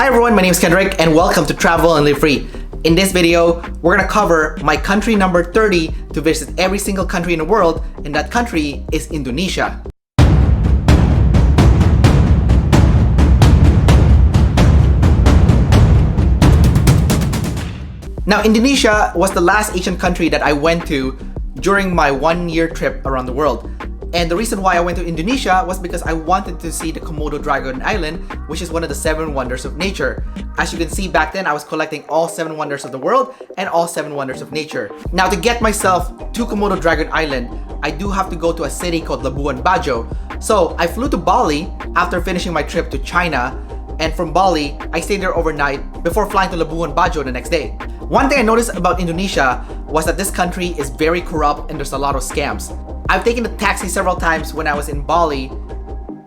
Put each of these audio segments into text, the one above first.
Hi everyone, my name is Kendrick and welcome to Travel and Live Free. In this video, we're gonna cover my country number 30 to visit every single country in the world, and that country is Indonesia. Now, Indonesia was the last Asian country that I went to during my one-year trip around the world. And the reason why I went to Indonesia was because I wanted to see the Komodo Dragon Island, which is one of the 7 wonders of nature. As you can see, back then I was collecting all 7 wonders of the world and all 7 wonders of nature. Now, to get myself to Komodo Dragon Island, I do have to go to a city called Labuan Bajo. So I flew to Bali after finishing my trip to China, and from Bali, I stayed there overnight before flying to Labuan Bajo the next day. One thing I noticed about Indonesia was that this country is very corrupt and there's a lot of scams. I've taken the taxi several times when I was in Bali,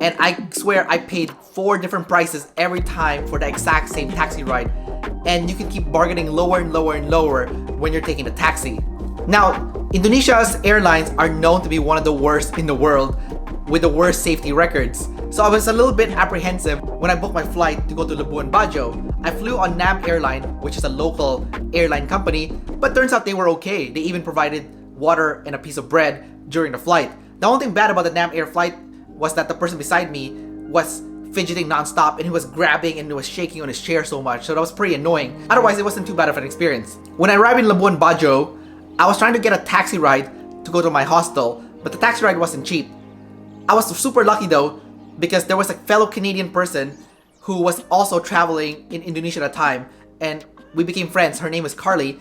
and I swear I paid 4 different prices every time for the exact same taxi ride, and you can keep bargaining lower and lower and lower when you're taking the taxi. Now, Indonesia's airlines are known to be one of the worst in the world with the worst safety records. So I was a little bit apprehensive when I booked my flight to go to Labuan Bajo. I flew on Nam Airline, which is a local airline company, but turns out they were okay. They even provided water and a piece of bread during the flight. The only thing bad about the Nam Air flight was that the person beside me was fidgeting non-stop, and he was grabbing and he was shaking on his chair so much, so that was pretty annoying. Otherwise, it wasn't too bad of an experience. When I arrived in Labuan Bajo, I was trying to get a taxi ride to go to my hostel, but the taxi ride wasn't cheap. I was super lucky though, because there was a fellow Canadian person who was also traveling in Indonesia at the time, and we became friends. Her name is Carly,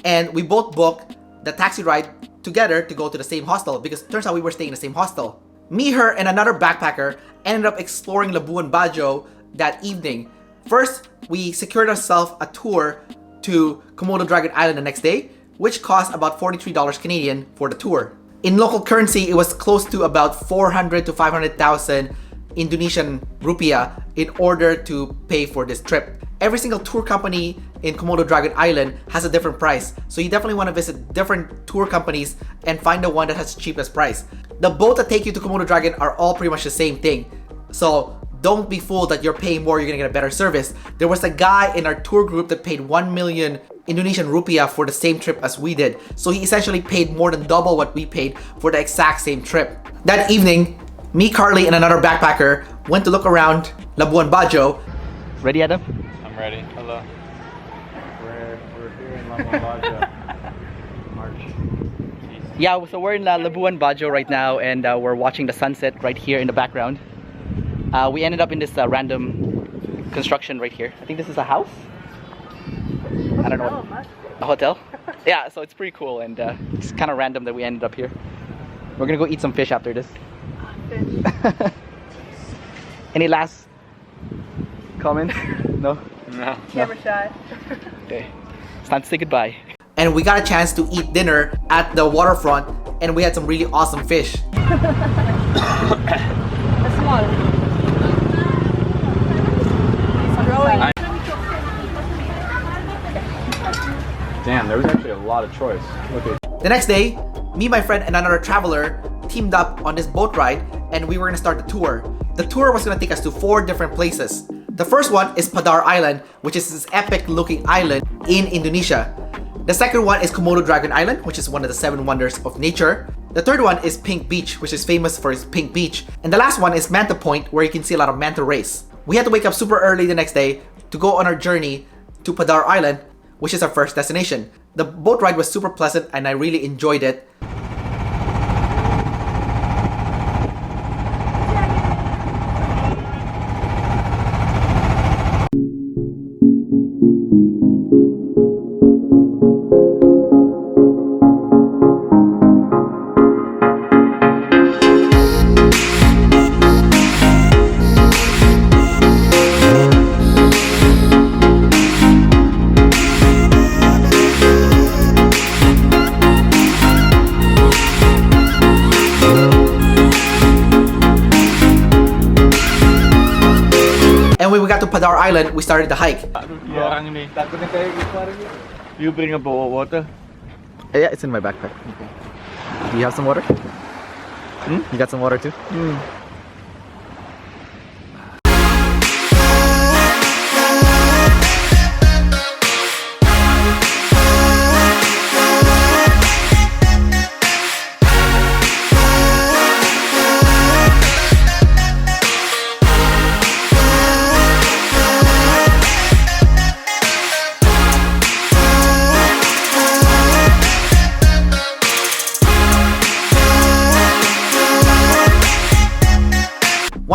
and we both booked the taxi ride together to go to the same hostel, because it turns out we were staying in the same hostel. Me, her, and another backpacker ended up exploring Labuan Bajo that evening. First, we secured ourselves a tour to Komodo Dragon Island the next day, which cost about $43 Canadian for the tour. In local currency, it was close to about 400 to 500,000 Indonesian rupiah in order to pay for this trip. Every single tour company in Komodo Dragon Island has a different price, so you definitely want to visit different tour companies and find the one that has the cheapest price. The boats that take you to Komodo Dragon are all pretty much the same thing, so don't be fooled that you're paying more, you're gonna get a better service. There was a guy in our tour group that paid 1 million Indonesian rupiah for the same trip as we did, so he essentially paid more than double what we paid for the exact same trip. That evening, me, Carly, and another backpacker went to look around Labuan Bajo. Ready, Adam? I'm ready. Hello. We're here in Labuan Bajo. March. Yeah, so we're in Labuan Bajo right now, and we're watching the sunset right here in the background. We ended up in this random construction right here. I think this is a house? I don't know. A hotel? Yeah, so it's pretty cool, and it's kind of random that we ended up here. We're gonna go eat some fish after this. Fish. Any last comment? No? No. Camera shy. Okay, it's time to say goodbye. And we got a chance to eat dinner at the waterfront, and we had some really awesome fish. That's small. It's growing. Damn, there was actually a lot of choice. Okay. The next day, me, my friend, and another traveler teamed up on this boat ride, and we were gonna start the tour. The tour was gonna take us to 4 different places. The first one is Padar Island, which is this epic looking island in Indonesia. The second one is Komodo Dragon Island, which is one of the 7 wonders of nature. The third one is Pink Beach, which is famous for its pink beach. And the last one is Manta Point, where you can see a lot of manta rays. We had to wake up super early the next day to go on our journey to Padar Island, which is our first destination. The boat ride was super pleasant and I really enjoyed it. And when we got to Padar Island, we started the hike. You bring a bowl of water? Yeah, it's in my backpack. Do you have some water? You got some water too?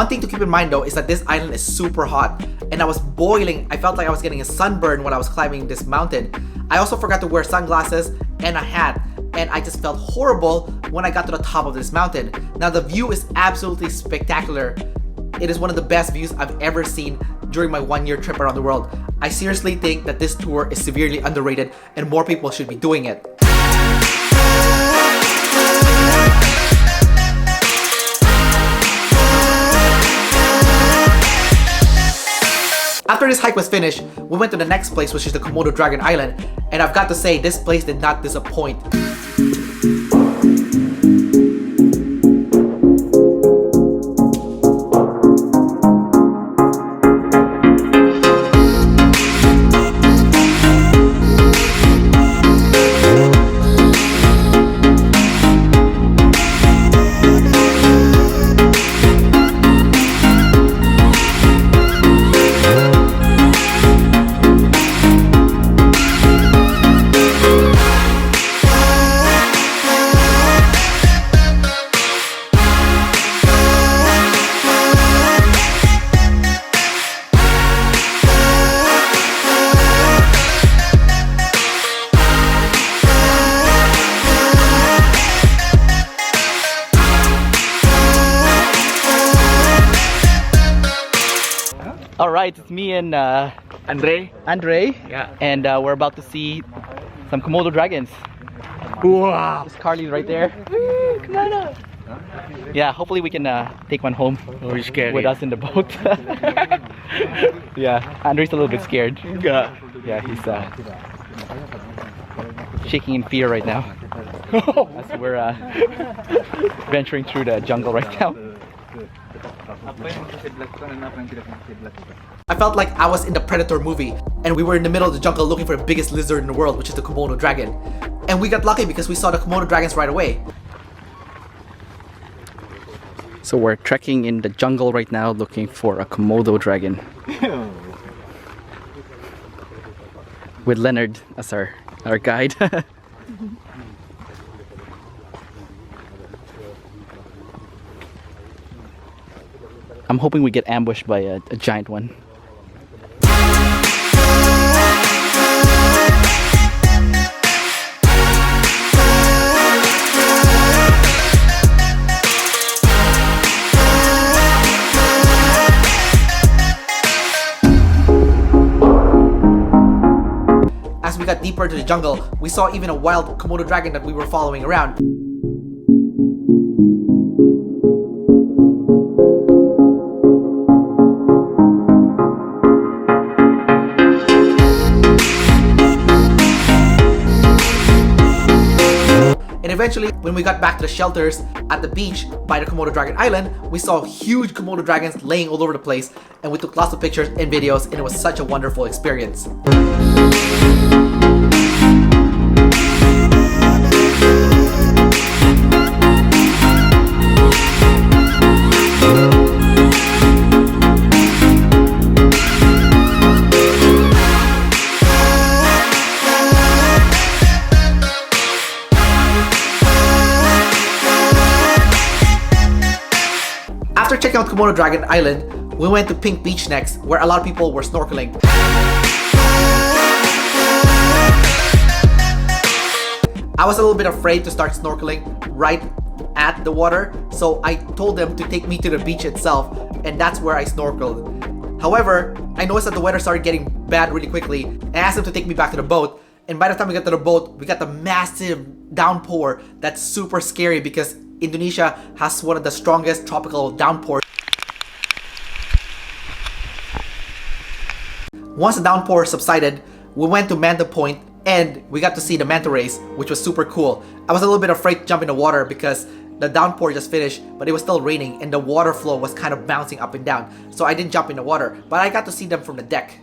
One thing to keep in mind though is that this island is super hot and I was boiling. I felt like I was getting a sunburn when I was climbing this mountain. I also forgot to wear sunglasses and a hat, and I just felt horrible when I got to the top of this mountain. Now the view is absolutely spectacular. It is one of the best views I've ever seen during my 1-year trip around the world. I seriously think that this tour is severely underrated and more people should be doing it. After this hike was finished, we went to the next place, which is the Komodo Dragon Island, and I've got to say, this place did not disappoint. Alright, it's me and Andre. Yeah. And we're about to see some Komodo dragons. Wow. There's Carly right there. Come on up. Yeah, hopefully we can take one home with us in the boat. Yeah, Andre's a little bit scared. Yeah, he's shaking in fear right now as we're venturing through the jungle right now. I felt like I was in the Predator movie and we were in the middle of the jungle looking for the biggest lizard in the world, which is the Komodo dragon. And we got lucky because we saw the Komodo dragons right away. So we're trekking in the jungle right now looking for a Komodo dragon. With Leonard as our guide. I'm hoping we get ambushed by a giant one. As we got deeper into the jungle, we saw even a wild Komodo dragon that we were following around. And eventually, when we got back to the shelters at the beach by the Komodo Dragon Island, we saw huge Komodo dragons laying all over the place, and we took lots of pictures and videos, and it was such a wonderful experience. After checking out Komodo Dragon Island, we went to Pink Beach next, where a lot of people were snorkeling. I was a little bit afraid to start snorkeling right at the water, so I told them to take me to the beach itself, and that's where I snorkeled. However, I noticed that the weather started getting bad really quickly, and I asked them to take me back to the boat, and by the time we got to the boat, we got the massive downpour that's super scary because Indonesia has one of the strongest tropical downpours. Once the downpour subsided, we went to Manta Point and we got to see the manta rays, which was super cool. I was a little bit afraid to jump in the water because the downpour just finished, but it was still raining and the water flow was kind of bouncing up and down. So I didn't jump in the water, but I got to see them from the deck.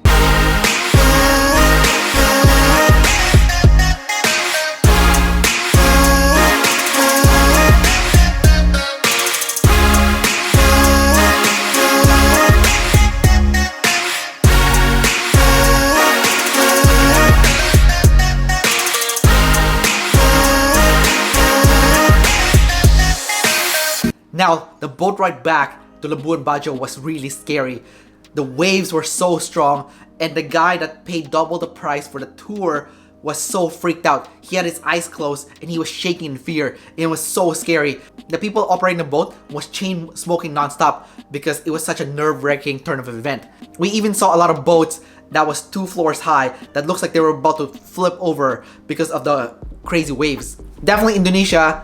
Now, the boat ride back to Labuan Bajo was really scary. The waves were so strong, and the guy that paid double the price for the tour was so freaked out. He had his eyes closed and he was shaking in fear. It was so scary. The people operating the boat was chain smoking non-stop because it was such a nerve-wracking turn of event. We even saw a lot of boats that was 2 floors high that looks like they were about to flip over because of the crazy waves. Definitely Indonesia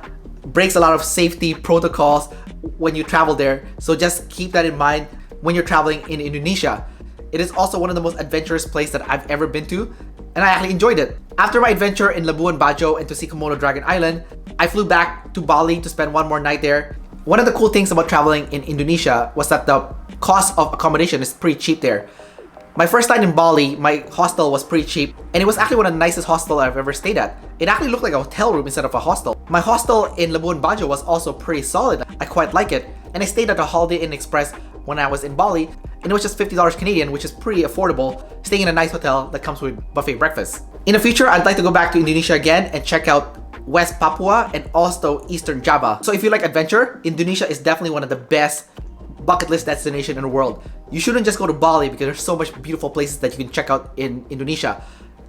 breaks a lot of safety protocols when you travel there, so just keep that in mind when you're traveling in Indonesia. It is also one of the most adventurous places that I've ever been to, and I actually enjoyed it. After my adventure in Labuan Bajo and to see Komodo Dragon Island, I flew back to Bali to spend one more night there. One of the cool things about traveling in Indonesia was that the cost of accommodation is pretty cheap there. My first night in Bali, my hostel was pretty cheap, and it was actually one of the nicest hostels I've ever stayed at. It actually looked like a hotel room instead of a hostel. My hostel in Labuan Bajo was also pretty solid. I quite like it, and I stayed at the Holiday Inn Express when I was in Bali, and it was just $50 Canadian, which is pretty affordable, staying in a nice hotel that comes with buffet breakfast. In the future, I'd like to go back to Indonesia again and check out West Papua and also Eastern Java. So if you like adventure, Indonesia is definitely one of the best bucket list destination in the world. You shouldn't just go to Bali because there's so much beautiful places that you can check out in Indonesia.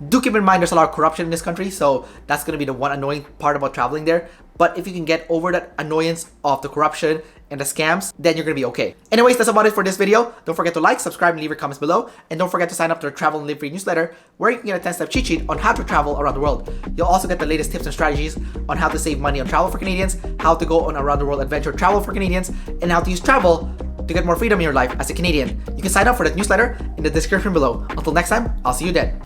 Do keep in mind there's a lot of corruption in this country, so that's going to be the one annoying part about traveling there. But if you can get over that annoyance of the corruption and the scams, then you're going to be okay. Anyways, that's about it for this video. Don't forget to like, subscribe, and leave your comments below. And don't forget to sign up to our Travel and Live Free newsletter, where you can get a 10-step cheat sheet on how to travel around the world. You'll also get the latest tips and strategies on how to save money on travel for Canadians, how to go on around the world adventure travel for Canadians, and how to use travel to get more freedom in your life as a Canadian. You can sign up for that newsletter in the description below. Until next time, I'll see you then.